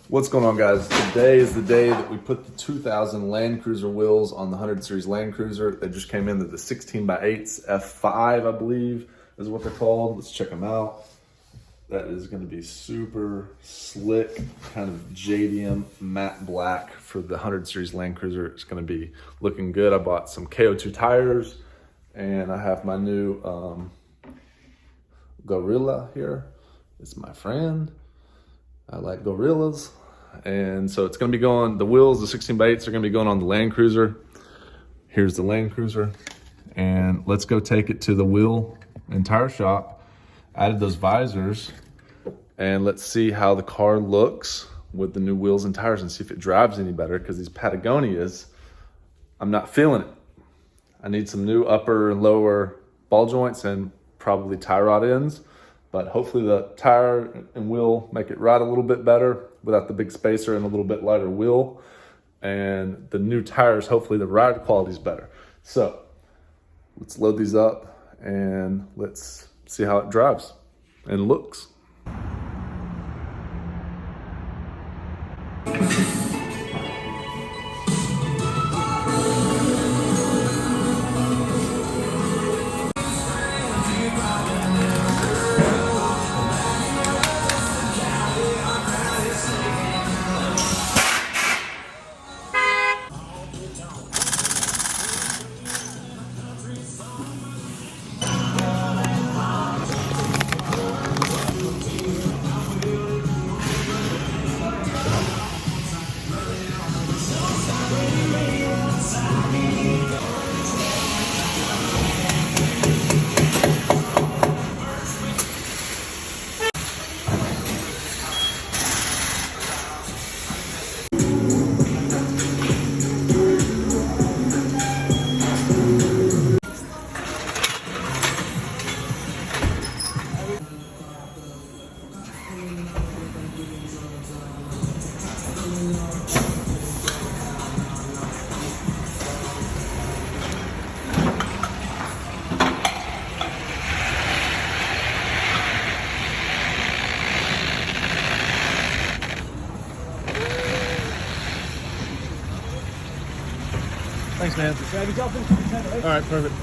What's going on, guys? Today is the day that we put the 2000 Land Cruiser wheels on the 100 Series Land Cruiser. They just came in, the 16x8s, F5, I believe is what they're called. Let's check them out. That is going to be super slick, kind of JDM matte black for the 100 Series Land Cruiser. It's going to be looking good. I bought some KO2 tires, and I have my new Gorilla here. It's my friend. I like gorillas. And so it's going to be going, the wheels, the 16x8s are going to be going on the Land Cruiser. Here's the Land Cruiser. And let's go take it to the wheel and tire shop. Added those visors. And let's see how the car looks with the new wheels and tires and see if it drives any better, because these Patagonias, I'm not feeling it. I need some new upper and lower ball joints and probably tie rod ends. But hopefully the tire and wheel make it ride a little bit better without the big spacer and a little bit lighter wheel. And the new tires, hopefully the ride quality is better. So let's load these up and let's see how it drives and looks. Thanks, man. All right, perfect.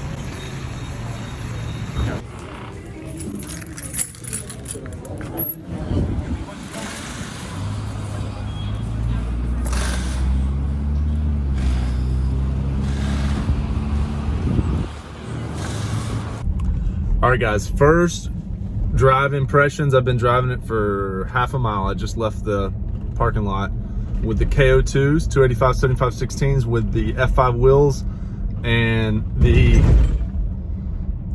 All right, guys, first drive impressions. I've been driving it for half a mile. I just left the parking lot with the KO2s, 285, 75, 16s with the F5 wheels, and the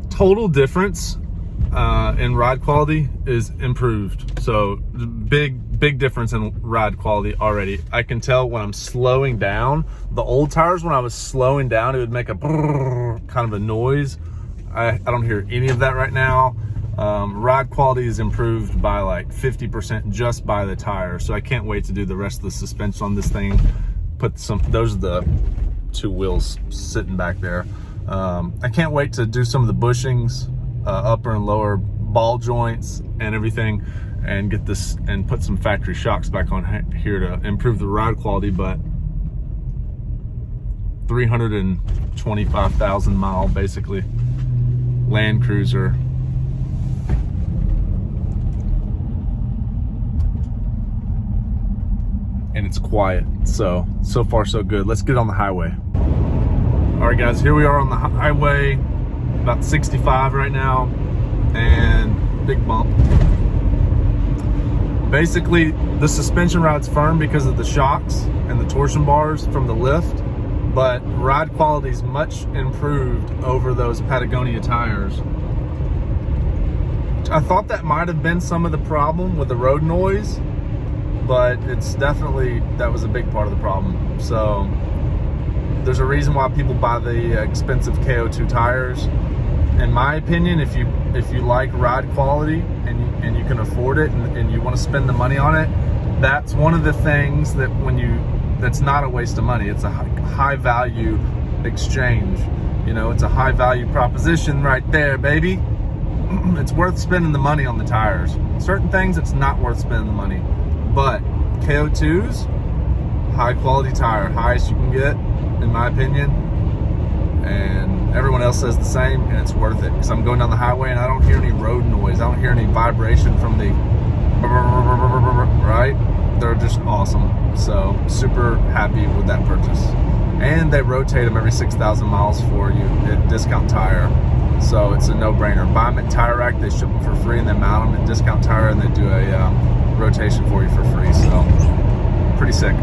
total difference in ride quality is improved. So big difference in ride quality already. I can tell when I'm slowing down. The old tires, when I was slowing down, it would make a kind of a noise. I don't hear any of that right now. Ride quality is improved by like 50% just by the tire. So I can't wait to do the rest of the suspension on this thing. Those are the two wheels sitting back there. I can't wait to do some of the bushings, upper and lower ball joints and everything, and get this and put some factory shocks back on here to improve the ride quality. But 325,000 mile basically Land Cruiser. And it's quiet, so far so good. Let's get on the highway. All right, guys, here we are on the highway, about 65 right now, and big bump. Basically, the suspension ride's firm because of the shocks and the torsion bars from the lift, but ride quality is much improved over those Patagonia tires. I thought that might have been some of the problem with the road noise, but it's definitely, that was a big part of the problem. So there's a reason why people buy the expensive KO2 tires. In my opinion, if you like ride quality and you can afford it and you want to spend the money on it, that's one of the things that that's not a waste of money. It's a high value exchange. You know, it's a high value proposition right there, baby. It's worth spending the money on the tires. Certain things, it's not worth spending the money. But KO2s, high quality tire, highest you can get, in my opinion. And everyone else says the same, and it's worth it because I'm going down the highway and I don't hear any road noise. I don't hear any vibration from the right. They're just awesome. So super happy with that purchase. And they rotate them every 6,000 miles for you at Discount Tire. So it's a no-brainer. Buy them at Tire Rack, they ship them for free, and they mount them at Discount Tire, and they do a rotation for you for free. So pretty sick.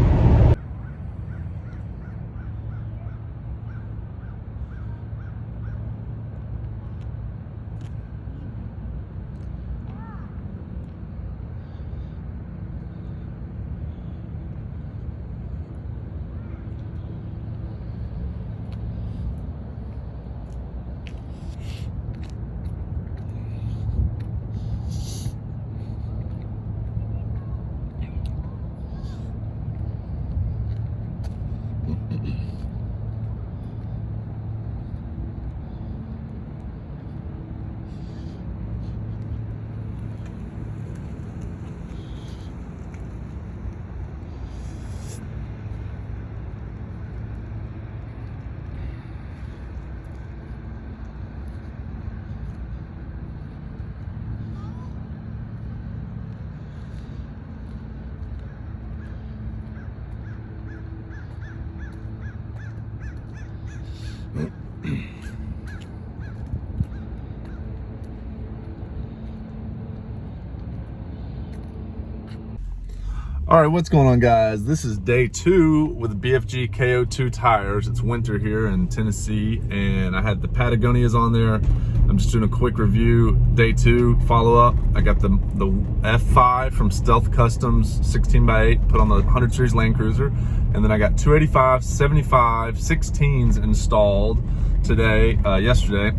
All right, what's going on, guys? This is day 2 with BFG KO2 Tires. It's winter here in Tennessee, and I had the Patagonias on there. I'm just doing a quick review. Day 2 follow-up. I got the F5 from Stealth Customs 16x8 put on the 100 series Land Cruiser, and then I got 285, 75, 16s installed today, yesterday.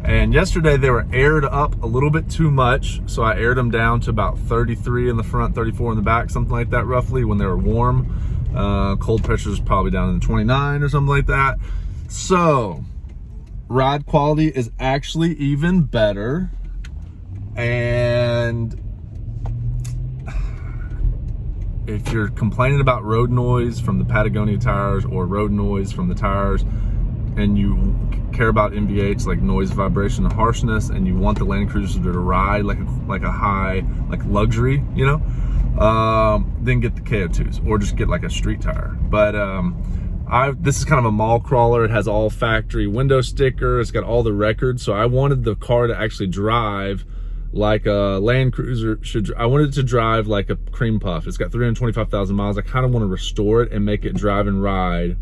And yesterday they were aired up a little bit too much, so I aired them down to about 33 in the front, 34 in the back, something like that roughly when they were warm. Cold pressure is probably down in the 29 or something like that. So ride quality is actually even better. And if you're complaining about road noise from the Patagonia tires or road noise from the tires, and you care about NVH, like noise, vibration, and harshness, and you want the Land Cruiser to ride like a high, like luxury, you know, then get the KO2s or just get like a street tire. But this is kind of a mall crawler. It has all factory window sticker. It's got all the records. So I wanted the car to actually drive like a Land Cruiser should. I wanted it to drive like a cream puff. It's got 325,000 miles. I kind of want to restore it and make it drive and ride,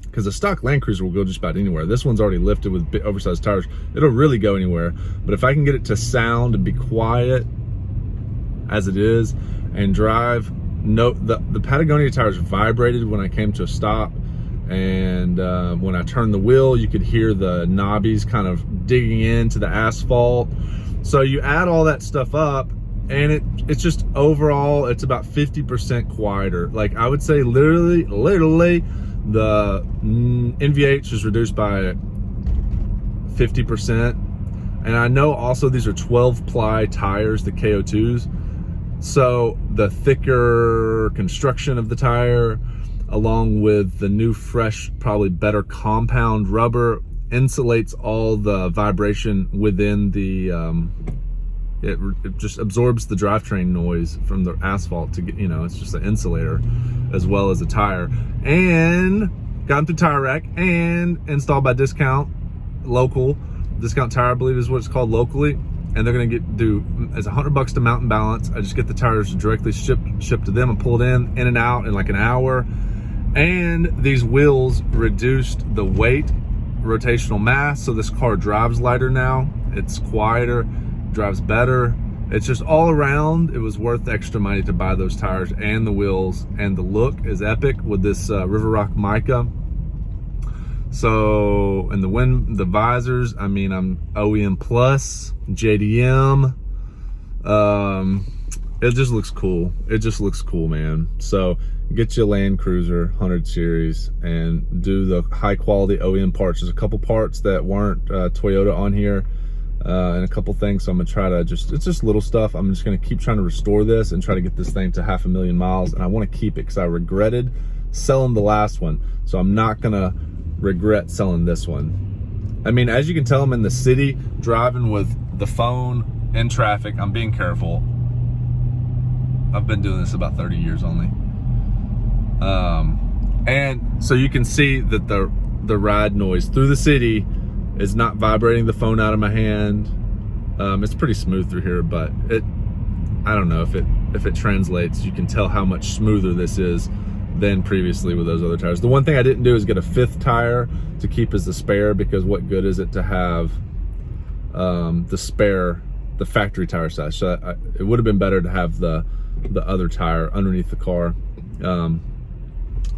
because a stock Land Cruiser will go just about anywhere. This one's already lifted with oversized tires. It'll really go anywhere. But if I can get it to sound and be quiet as it is and drive, the Patagonia tires vibrated when I came to a stop, and when I turned the wheel, you could hear the knobbies kind of digging into the asphalt. So you add all that stuff up, and it's just overall, it's about 50% quieter. Like I would say literally, the NVH is reduced by 50%. And I know also these are 12 ply tires, the KO2s. So the thicker construction of the tire, along with the new, fresh, probably better compound rubber, insulates all the vibration within the, it just absorbs the drivetrain noise from the asphalt to get, you know, it's just an insulator as well as a tire. And got them through Tire Rack and installed by Discount Tire, I believe is what it's called locally. And they're gonna do as $100 to mount and balance. I just get the tires directly shipped to them and pull it in and out in like an hour. And these wheels reduced the weight, rotational mass, so this car drives lighter now. It's quieter, drives better. It's just all around, it was worth the extra money to buy those tires and the wheels, and the look is epic with this River Rock mica. So, and the visors, I mean, I'm OEM plus, JDM. It just looks cool. It just looks cool, man. So get you a Land Cruiser 100 series and do the high quality OEM parts. There's a couple parts that weren't Toyota on here. and a couple things. So I'm gonna try to it's just little stuff. I'm just gonna keep trying to restore this and try to get this thing to 500,000 miles. And I want to keep it because I regretted selling the last one. So I'm not gonna regret selling this one. I mean, as you can tell, I'm in the city driving with the phone in traffic. I'm being careful. I've been doing this about 30 years only. And so you can see that the ride noise through the city is not vibrating the phone out of my hand. It's pretty smooth through here, but I don't know if it translates. You can tell how much smoother this is than previously with those other tires. The one thing I didn't do is get a 5th tire to keep as the spare, because what good is it to have the factory tire size? So it would have been better to have the other tire underneath the car.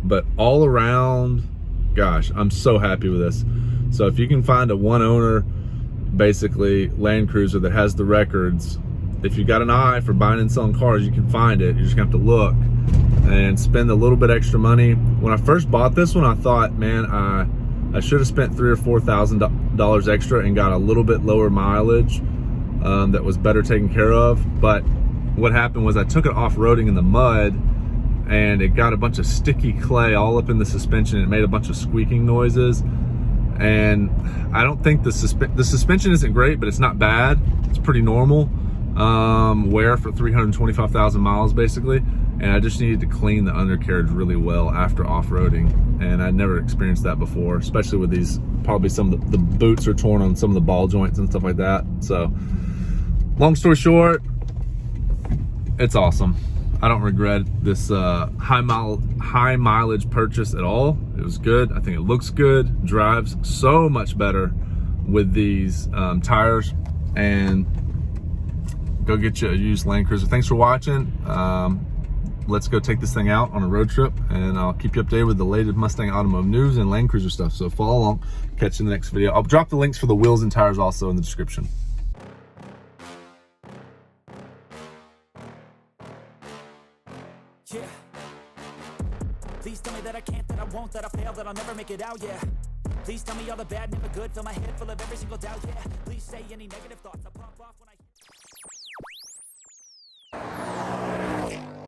But all around, gosh, I'm so happy with this. So if you can find a one owner, basically Land Cruiser that has the records, if you got an eye for buying and selling cars, you can find it. You're just gonna have to look and spend a little bit extra money. When I first bought this one, I thought, man, I should have spent $3,000 or $4,000 extra and got a little bit lower mileage that was better taken care of. But what happened was I took it off-roading in the mud, and it got a bunch of sticky clay all up in the suspension. It made a bunch of squeaking noises, and I don't think the suspension isn't great, but it's not bad. It's pretty normal wear for 325,000 miles basically. And I just needed to clean the undercarriage really well after off-roading, and I'd never experienced that before, especially with these. Probably some of the boots are torn on some of the ball joints and stuff like that. So long story short, it's awesome. I don't regret this high mileage purchase at all. It was good. I think it looks good, drives so much better with these tires. And go get you a used Land Cruiser. Thanks for watching. Let's go take this thing out on a road trip, and I'll keep you updated with the latest Mustang automotive news and Land Cruiser stuff. So follow along. Catch you in the next video. I'll drop the links for the wheels and tires also in the description. Yeah. Please tell me that I can't, that I won't, that I fail, that I'll never make it out, yeah. Please tell me all the bad, never good, fill my head full of every single doubt, yeah. Please say any negative thoughts, I'll pop off when I